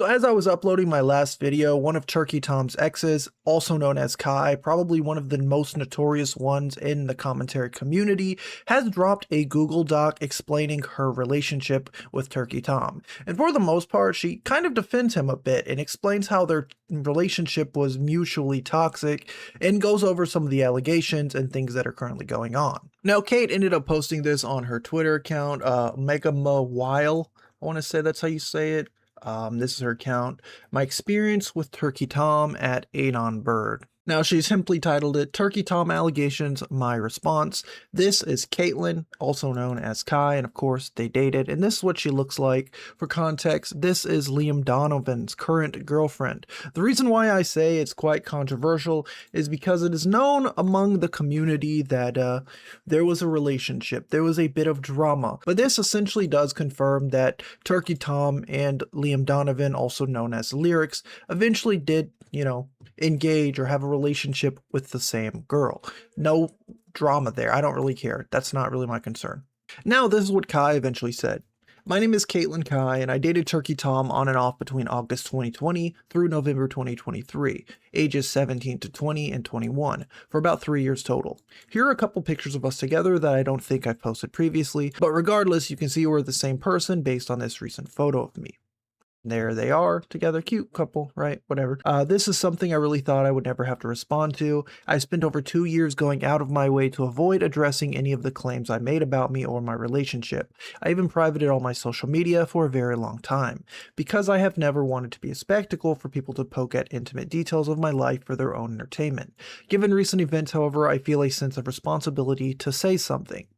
So as I was uploading my last video, one of Turkey Tom's exes, also known as Kai, probably one of the most notorious ones in the commentary community, has dropped a Google Doc explaining her relationship with Turkey Tom. And for the most part, she kind of defends him a bit and explains how their relationship was mutually toxic and goes over some of the allegations and things that are currently going on. Now, Kate ended up posting this on her Twitter account, Megamawile. I want to say that's how you say it. This is her account. My experience with Turkey Tom at Anon Bird. Now she simply titled it Turkey Tom Allegations, My Response. This is Caitlin, also known as Kai, and of course they dated, and this is what she looks like. For context, this is Liam Donovan's current girlfriend. The reason why I say it's quite controversial is because it is known among the community that there was a relationship, there was a bit of drama, but this essentially does confirm that Turkey Tom and Liam Donovan, also known as Lerix, eventually did, engage or have a relationship with the same girl. No drama there. I don't really care. That's not really my concern. Now, this is what Kai eventually said. My name is Caitlin Kai, and I dated Turkey Tom on and off between August 2020 through November 2023, ages 17 to 20 and 21, for about 3 years total. Here are a couple pictures of us together that I don't think I've posted previously, but regardless, you can see we're the same person based on this recent photo of me. There they are together, cute couple, right? Whatever. This is something I really thought I would never have to respond to. I spent over 2 years going out of my way to avoid addressing any of the claims I made about me or my relationship. I even privated all my social media for a very long time, because I have never wanted to be a spectacle for people to poke at intimate details of my life for their own entertainment. Given recent events, however, I feel a sense of responsibility to say something.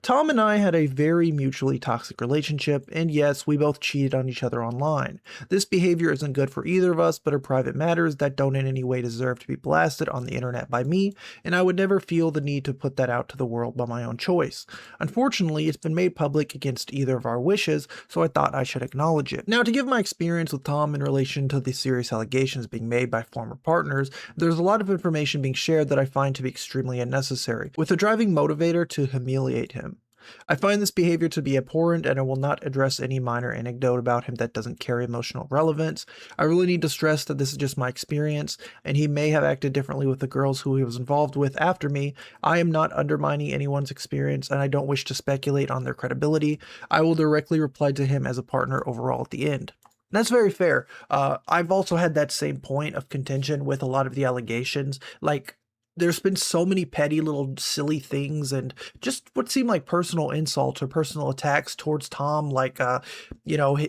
Tom and I had a very mutually toxic relationship, and yes, we both cheated on each other online. This behavior isn't good for either of us, but are private matters that don't in any way deserve to be blasted on the internet by me, and I would never feel the need to put that out to the world by my own choice. Unfortunately, it's been made public against either of our wishes, so I thought I should acknowledge it. Now, to give my experience with Tom in relation to the serious allegations being made by former partners, there's a lot of information being shared that I find to be extremely unnecessary, with a driving motivator to humiliate him. I find this behavior to be abhorrent, and I will not address any minor anecdote about him that doesn't carry emotional relevance. I really need to stress that this is just my experience, and he may have acted differently with the girls who he was involved with after me. I am not undermining anyone's experience, and I don't wish to speculate on their credibility. I will directly reply to him as a partner overall at the end. That's very fair. I've also had that same point of contention with a lot of the allegations. There's been so many petty little silly things and just what seem like personal insults or personal attacks towards Tom,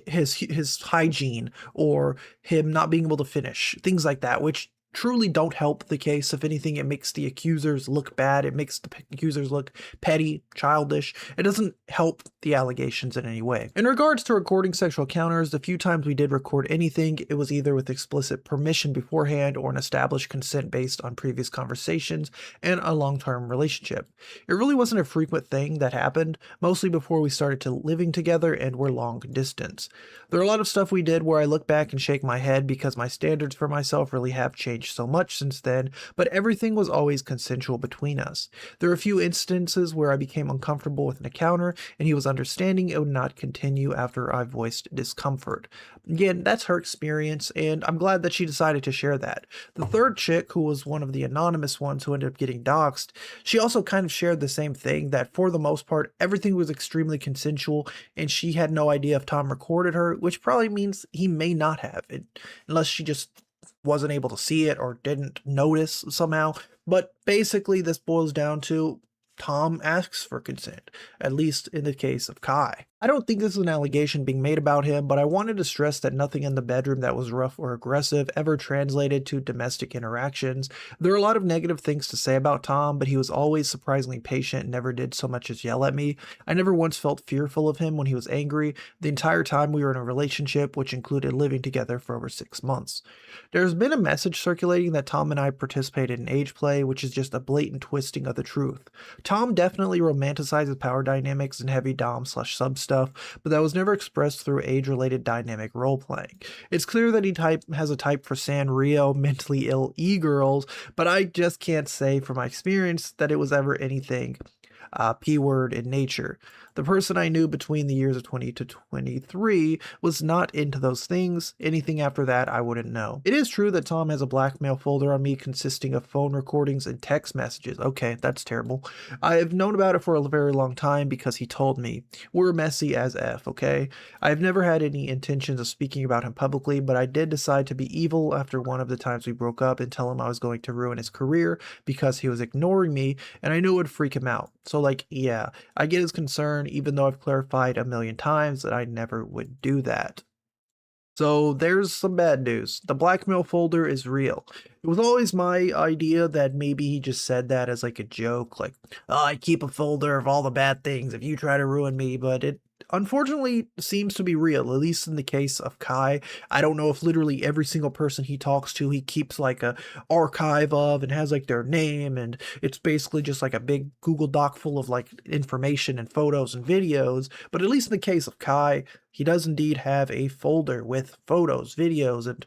his hygiene or him not being able to finish, things like that, which truly don't help the case. If anything, it makes the accusers look bad. It makes the accusers look petty, childish. It doesn't help the allegations in any way. In regards to recording sexual encounters, the few times we did record anything, it was either with explicit permission beforehand or an established consent based on previous conversations and a long-term relationship. It really wasn't a frequent thing that happened, mostly before we started to living together and were long distance. There are a lot of stuff we did where I look back and shake my head because my standards for myself really have changed so much since then, but everything was always consensual between us. There are a few instances where I became uncomfortable with an encounter and he was understanding it would not continue after I voiced discomfort. Again, that's her experience, and I'm glad that she decided to share that. The third chick, who was one of the anonymous ones who ended up getting doxxed, she also kind of shared the same thing, that for the most part, everything was extremely consensual, and she had no idea if Tom recorded her, which probably means he may not have, unless she just wasn't able to see it or didn't notice somehow. But basically, this boils down to Tom asks for consent, at least in the case of Kai. I don't think this is an allegation being made about him, but I wanted to stress that nothing in the bedroom that was rough or aggressive ever translated to domestic interactions. There are a lot of negative things to say about Tom, but he was always surprisingly patient and never did so much as yell at me. I never once felt fearful of him when he was angry the entire time we were in a relationship, which included living together for over 6 months. There's been a message circulating that Tom and I participated in Ageplay, which is just a blatant twisting of the truth. Tom definitely romanticizes power dynamics and heavy dom/sub stuff, but that was never expressed through age-related dynamic role-playing. It's clear that he has a type for Sanrio mentally ill e-girls, but I just can't say from my experience that it was ever anything P-word in nature. The person I knew between the years of 20 to 23 was not into those things. Anything after that, I wouldn't know. It is true that Tom has a blackmail folder on me consisting of phone recordings and text messages. Okay, that's terrible. I've known about it for a very long time because he told me. We're messy as F, okay? I've never had any intentions of speaking about him publicly, but I did decide to be evil after one of the times we broke up and tell him I was going to ruin his career because he was ignoring me, and I knew it would freak him out. So like, yeah, I get his concern, even though I've clarified a million times that I never would do that. So there's some bad news. The blackmail folder is real. It was always my idea that maybe he just said that as like a joke, like, oh, I keep a folder of all the bad things if you try to ruin me, but it unfortunately seems to be real, at least in the case of Kai. I don't know if literally every single person he talks to, he keeps like a archive of and has like their name, and it's basically just like a big Google Doc full of like information and photos and videos. But at least in the case of Kai, he does indeed have a folder with photos, videos, and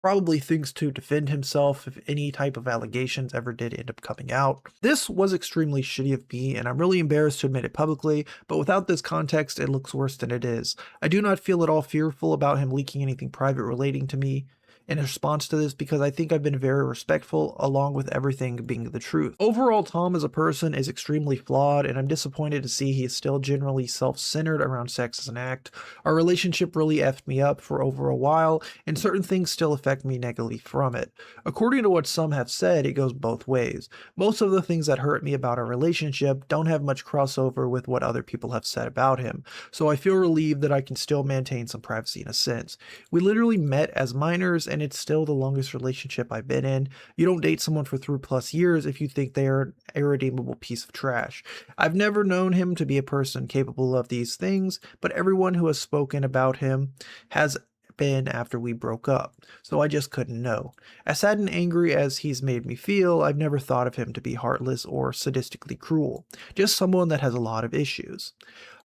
probably things to defend himself if any type of allegations ever did end up coming out. This was extremely shitty of me, and I'm really embarrassed to admit it publicly, but without this context, it looks worse than it is. I do not feel at all fearful about him leaking anything private relating to me in response to this because I think I've been very respectful along with everything being the truth. Overall, Tom as a person is extremely flawed, and I'm disappointed to see he is still generally self-centered around sex as an act. Our relationship really effed me up for over a while, and certain things still affect me negatively from it. According to what some have said, it goes both ways. Most of the things that hurt me about our relationship don't have much crossover with what other people have said about him, so I feel relieved that I can still maintain some privacy in a sense. We literally met as minors, and it's still the longest relationship I've been in. You don't date someone for 3+ years if you think they are an irredeemable piece of trash. I've never known him to be a person capable of these things, but everyone who has spoken about him has been after we broke up, so I just couldn't know. As sad and angry as he's made me feel, I've never thought of him to be heartless or sadistically cruel, just someone that has a lot of issues.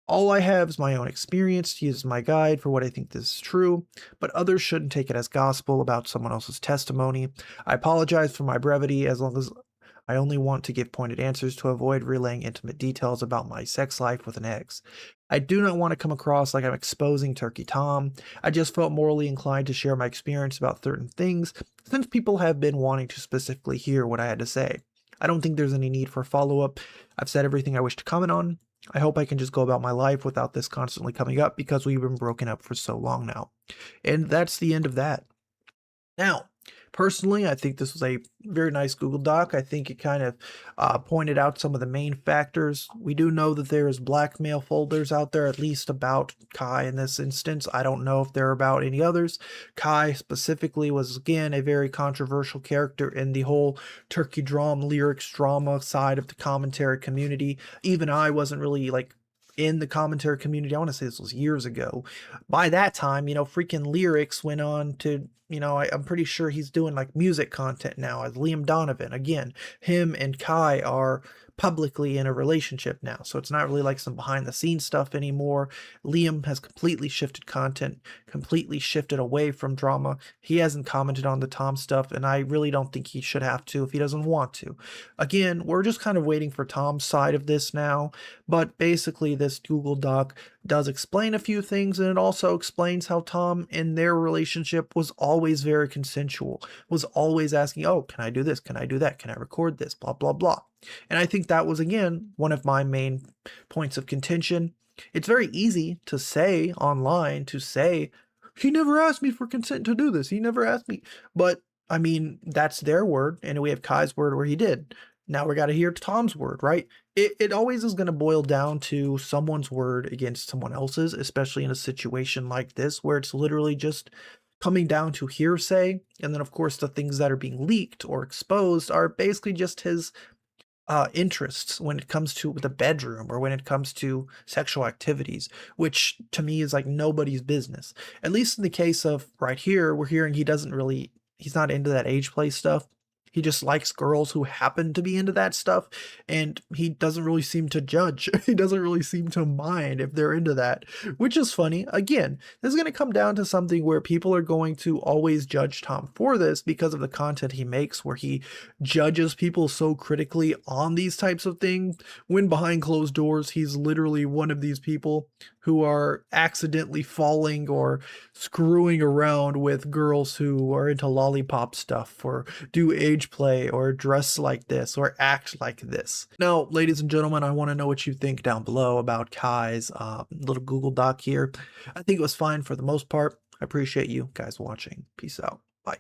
All I have is my own experience to use as my guide for what I think this is true, but others shouldn't take it as gospel about someone else's testimony. I apologize for my brevity as long as I only want to give pointed answers to avoid relaying intimate details about my sex life with an ex. I do not want to come across like I'm exposing Turkey Tom. I just felt morally inclined to share my experience about certain things since people have been wanting to specifically hear what I had to say. I don't think there's any need for follow-up. I've said everything I wish to comment on. I hope I can just go about my life without this constantly coming up because we've been broken up for so long now. And that's the end of that. Now, personally, I think this was a very nice Google Doc. I think it kind of pointed out some of the main factors. We do know that there is blackmail folders out there, at least about Kai in this instance. I don't know if they're about any others. Kai specifically was, again, a very controversial character in the whole Turkey drama, Lerix drama side of the commentary community. Even I wasn't really like in the commentary community. I want to say this was years ago. By that time, freaking Lerix went on to, I'm pretty sure he's doing like music content now as Liam Donovan. Again, him and Kai are publicly in a relationship now, so it's not really like some behind the scenes stuff anymore. Liam has completely shifted content, completely shifted away from drama. He hasn't commented on the Tom stuff, and I really don't think he should have to if he doesn't want to. Again, we're just kind of waiting for Tom's side of this now, but basically this Google Doc does explain a few things, and it also explains how Tom in their relationship was always very consensual, was always asking, oh, can I do this? Can I do that? Can I record this? Blah, blah, blah. And I think that was, again, one of my main points of contention. It's very easy to say online, to say, he never asked me for consent to do this. He never asked me. But, I mean, that's their word, and we have Kai's word where he did. Now we got to hear Tom's word, right? It always is going to boil down to someone's word against someone else's, especially in a situation like this where it's literally just coming down to hearsay. And then, of course, the things that are being leaked or exposed are basically just his interests when it comes to the bedroom or when it comes to sexual activities, which to me is like nobody's business. At least in the case of right here, we're hearing he's not into that Ageplay stuff. He just likes girls who happen to be into that stuff, and he doesn't really seem to judge. He doesn't really seem to mind if they're into that, which is funny. Again, this is going to come down to something where people are going to always judge Tom for this because of the content he makes, where he judges people so critically on these types of things, when behind closed doors, he's literally one of these people who are accidentally falling or screwing around with girls who are into lollipop stuff or do age play or dress like this or act like this. Now, ladies and gentlemen, I want to know what you think down below about Kai's little Google Doc here. I think it was fine for the most part. I appreciate you guys watching. Peace out. Bye.